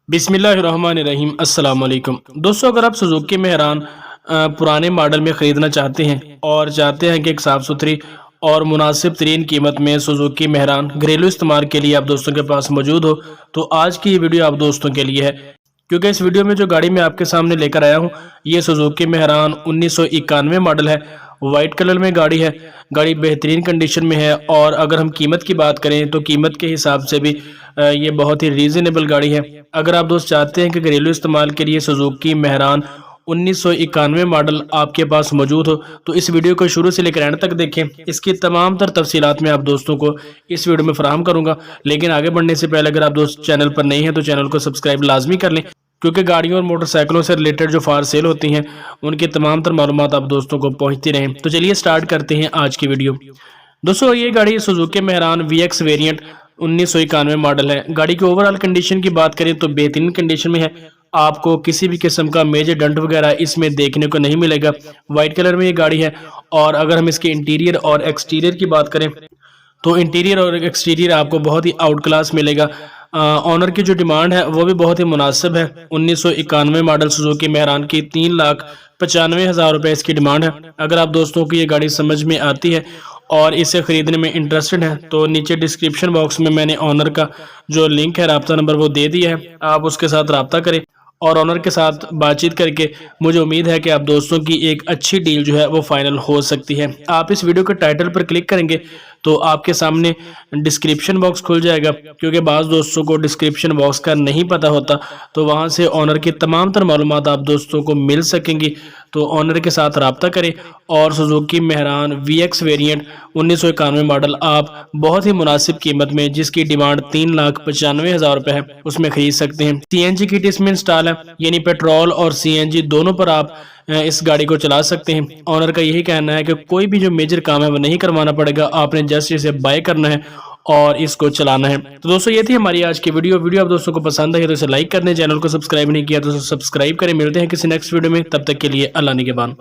बिस्मिल्लाहिर्रहमानिर्रहीम अस्सलाम वालेकुम दोस्तों, अगर आप सुजुकी मेहरान पुराने मॉडल में ख़रीदना चाहते हैं और चाहते हैं कि एक साफ़ सुथरी और मुनासिब तरीन कीमत में सुजुकी मेहरान घरेलू इस्तेमाल के लिए आप दोस्तों के पास मौजूद हो, तो आज की ये वीडियो आप दोस्तों के लिए है। क्योंकि इस वीडियो में जो गाड़ी मैं आपके सामने लेकर आया हूँ, ये सुजुकी मेहरान 1991 मॉडल है। वाइट कलर में गाड़ी है। गाड़ी बेहतरीन कंडीशन में है और अगर हम कीमत की बात करें तो कीमत के हिसाब से भी ये बहुत ही रीज़नेबल गाड़ी है। अगर आप दोस्त चाहते हैं कि घरेलू इस्तेमाल के लिए सुजुकी मेहरान 1991 मॉडल आपके पास मौजूद हो, तो इस वीडियो को शुरू से लेकर एंड तक देखें। इसकी तमाम तर तफसीलात मैं आप दोस्तों को इस वीडियो में फराहम करूंगा। लेकिन आगे बढ़ने से पहले अगर आप दोस्त चैनल पर नहीं हैं तो चैनल को सब्सक्राइब लाजमी कर लें, क्योंकि गाड़ियों और मोटरसाइकिलों से रिलेटेड जो फार सेल होती हैं उनकी तमाम तर मालूमात आप दोस्तों को पहुंचती रहें। तो चलिए स्टार्ट करते हैं आज की वीडियो। दोस्तों, ये गाड़ी Suzuki Mehran VX variant 1991 model है। गाड़ी की ओवरऑल कंडीशन की बात करें तो बेहतरीन कंडीशन में है। आपको किसी भी किस्म का मेजर डंट वगैरह इसमें देखने को नहीं मिलेगा। वाइट कलर में ये गाड़ी है। और अगर हम इसके इंटीरियर और एक्सटीरियर की बात करें तो इंटीरियर और एक्सटीरियर आपको बहुत ही आउट क्लास मिलेगा। ऑनर की जो डिमांड है वो भी बहुत ही मुनासिब है। 1991 मॉडल सुजुकी मेहरान की 3,95,000 रुपये इसकी डिमांड है। अगर आप दोस्तों को ये गाड़ी समझ में आती है और इसे ख़रीदने में इंटरेस्टेड है तो नीचे डिस्क्रिप्शन बॉक्स में मैंने ऑनर का जो लिंक है, रब्ता नंबर, वो दे दिया है। आप उसके साथ रब्ता करें और ऑनर के साथ बातचीत करके मुझे उम्मीद है कि आप दोस्तों की एक अच्छी डील जो है वो फाइनल हो सकती है। आप इस वीडियो के टाइटल पर क्लिक करेंगे तो आपके सामने डिस्क्रिप्शन बॉक्स खुल जाएगा, क्योंकि बाज़ दोस्तों को डिस्क्रिप्शन बॉक्स का नहीं पता होता, तो वहाँ से ऑनर की तमाम तर मालूमात आप दोस्तों को मिल सकेंगी। तो ऑनर के साथ रब्ता करें और Suzuki Mehran VX variant 1991 model आप बहुत ही मुनासिब कीमत में, जिसकी डिमांड 3,95,000 रुपये है, उसमें खरीद सकते हैं। CNG किट इसमें इंस्टॉल है, यानी पेट्रोल और CNG दोनों पर आप इस गाड़ी को चला सकते हैं। ऑनर का यही कहना है कि कोई भी जो मेजर काम है वो नहीं करवाना पड़ेगा, आपने जस्ट इसे बाय करना है और इसको चलाना है। तो दोस्तों, ये थी हमारी आज की वीडियो आप दोस्तों को पसंद आई तो इसे लाइक कर दें। चैनल को सब्सक्राइब नहीं किया तो सब्सक्राइब करें। मिलते हैं किसी नेक्स्ट वीडियो में, तब तक के लिए अल्लाह निगहबान।